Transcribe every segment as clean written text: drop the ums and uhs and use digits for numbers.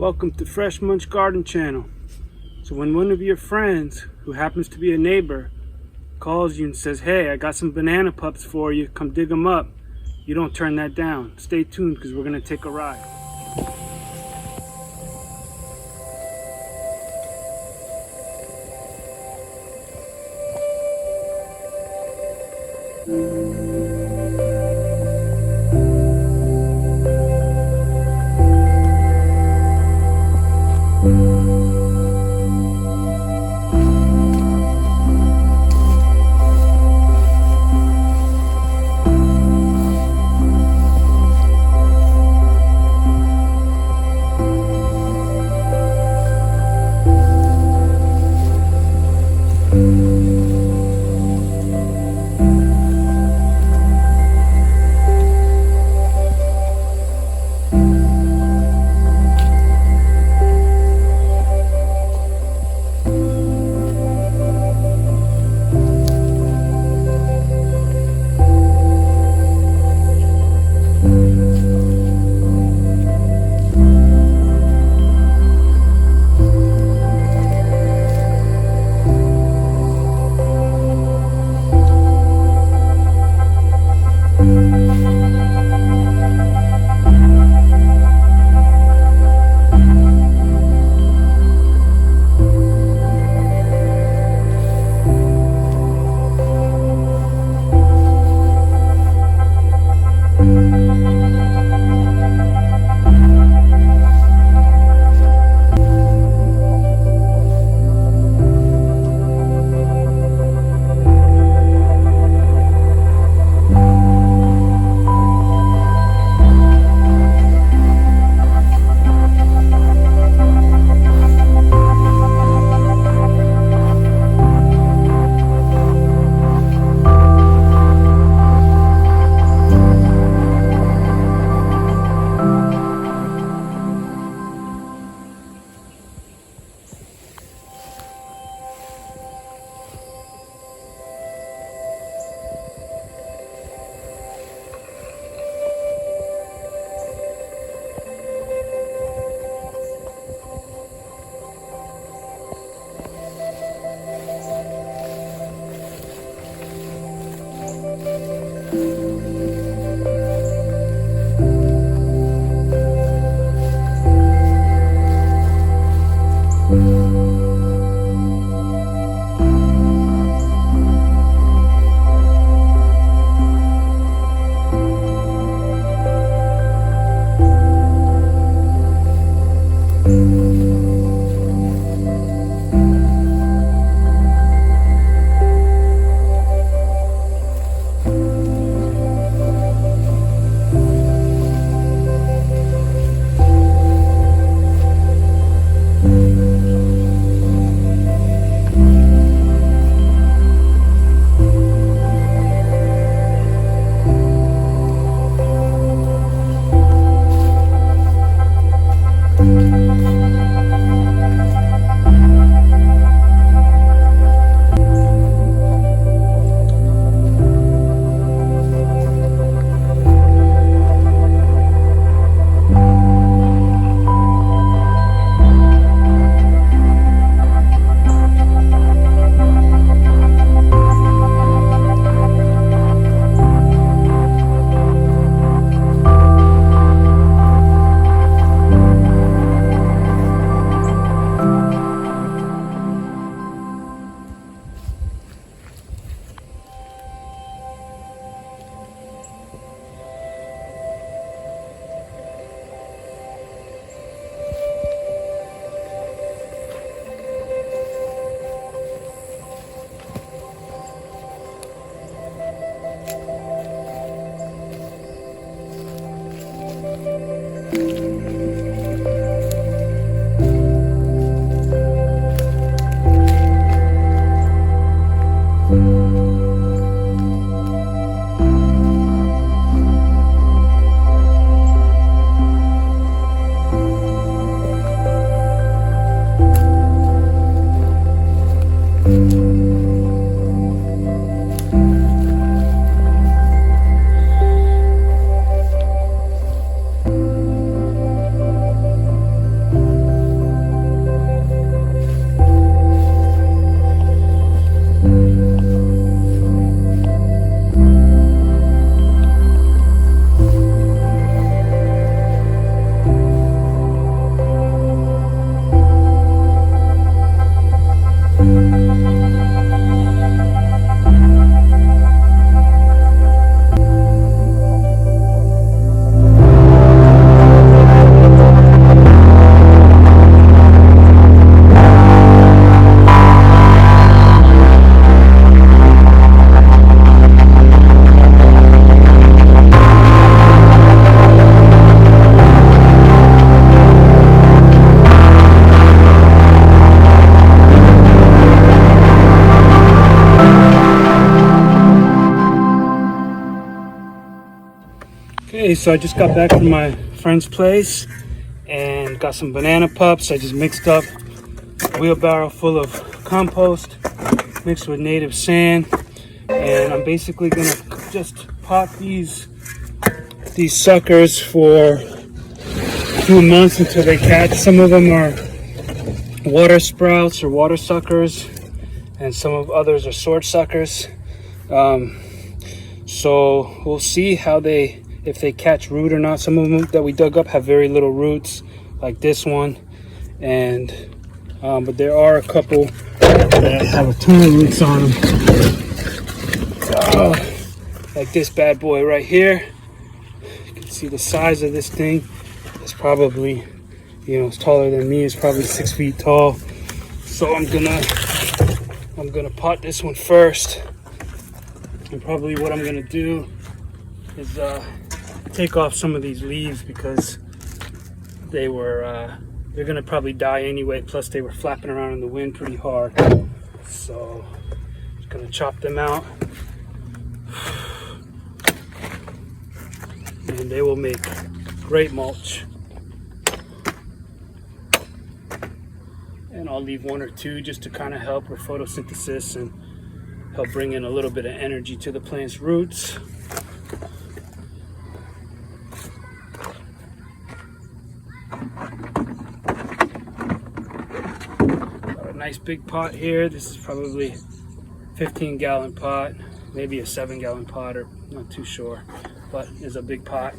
Welcome to Fresh Munch Garden Channel. So when one of your friends, who happens to be a neighbor, calls you and says, "Hey, I got some banana pups for you, come dig them up," you don't turn that down. Stay tuned because we're going to take a ride. Hey, so I just got back from my friend's place and got some banana pups. I just mixed up a wheelbarrow full of compost mixed with native sand, and I'm basically gonna just pot these suckers for a few months until they catch. Some of them are water sprouts or water suckers, and some of others are sword suckers. So we'll see if they catch root or not. Some of them that we dug up have very little roots, like this one, and but there are a couple that have a ton of roots on them. Like this bad boy right here. You can see the size of this thing. It's probably, it's taller than me. It's probably 6 feet tall. So I'm gonna pot this one first. And probably what I'm gonna do is take off some of these leaves, because they're gonna probably die anyway. Plus they were flapping around in the wind pretty hard. So just gonna chop them out, and they will make great mulch. And I'll leave one or two just to kind of help with photosynthesis and help bring in a little bit of energy to the plant's roots. Got a nice big pot here. This is probably 15-gallon pot, maybe a 7-gallon pot, or not too sure, but it's a big pot.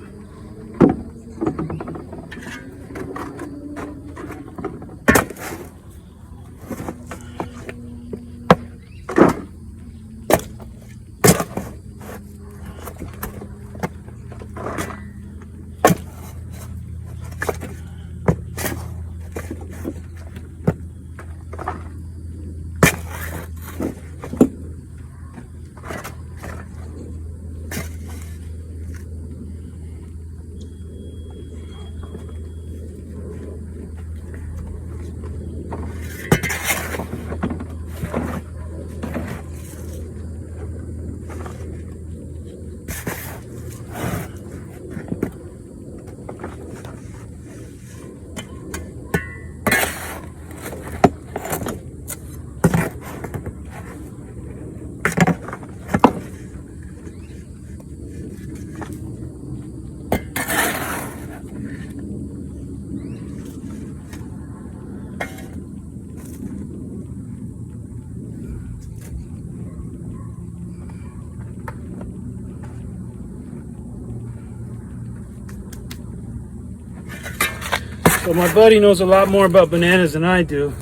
So my buddy knows a lot more about bananas than I do,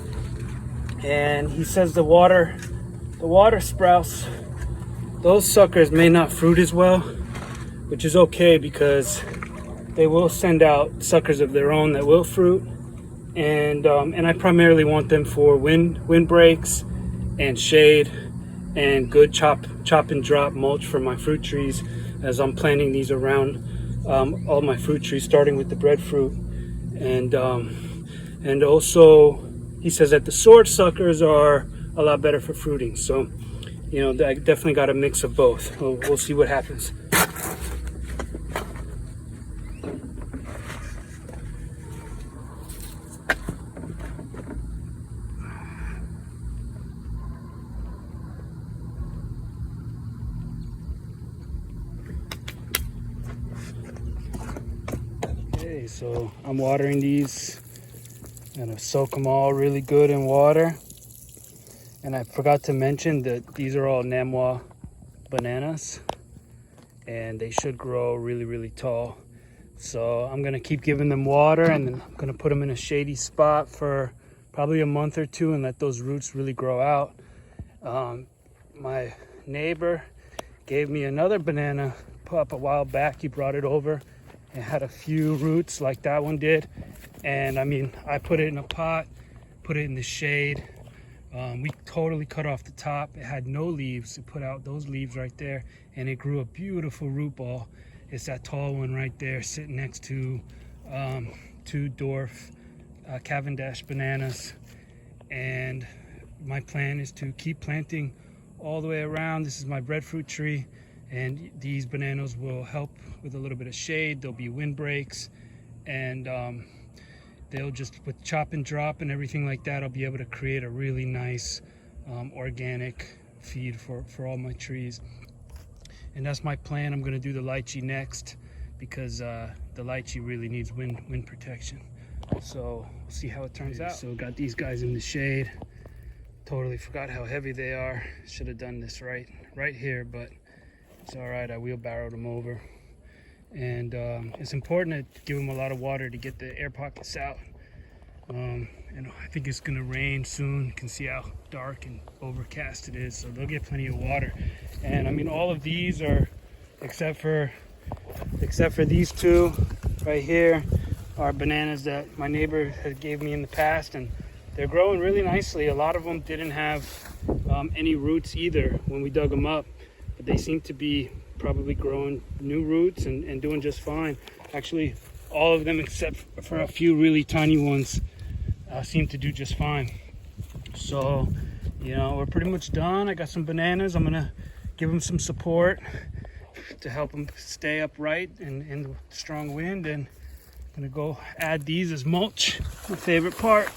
and he says the water sprouts, those suckers may not fruit as well, which is okay, because they will send out suckers of their own that will fruit, and I primarily want them for wind breaks and shade and good chop and drop mulch for my fruit trees, as I'm planting these around all my fruit trees, starting with the breadfruit. And also he says that the sword suckers are a lot better for fruiting. So, I definitely got a mix of both. We'll see what happens. Okay, so I'm watering these. I'm gonna soak them all really good in water. And I forgot to mention that these are all Namwa bananas, and they should grow really, really tall. So I'm gonna keep giving them water, and then I'm gonna put them in a shady spot for probably a month or two and let those roots really grow out. My neighbor gave me another banana pup a while back. He brought it over and had a few roots like that one did. And I put it in a pot, put it in the shade. We totally cut off the top. It had no leaves. It put out those leaves right there, and it grew a beautiful root ball. It's that tall one right there sitting next to two dwarf Cavendish bananas. And my plan is to keep planting all the way around. This is my breadfruit tree, And these bananas will help with a little bit of shade. There'll be windbreaks, and they'll just, with chop and drop and everything like that, I'll be able to create a really nice organic feed for all my trees. And that's my plan. I'm going to do the lychee next, because the lychee really needs wind protection. So we'll see how it turns out. So got these guys in the shade. Totally forgot how heavy they are. Should have done this right here, but it's all right. I wheelbarrowed them over. And it's important to give them a lot of water to get the air pockets out. And I think it's gonna rain soon. You can see how dark and overcast it is, so they'll get plenty of water. And I mean, all of these are, except for these two right here, are bananas that my neighbor had gave me in the past, and they're growing really nicely. A lot of them didn't have any roots either when we dug them up, but they seem to be probably growing new roots and doing just fine. Actually, all of them except for a few really tiny ones seem to do just fine. So, you know, we're pretty much done. I got some bananas. I'm gonna give them some support to help them stay upright in the strong wind, and I'm gonna go add these as mulch, my favorite part.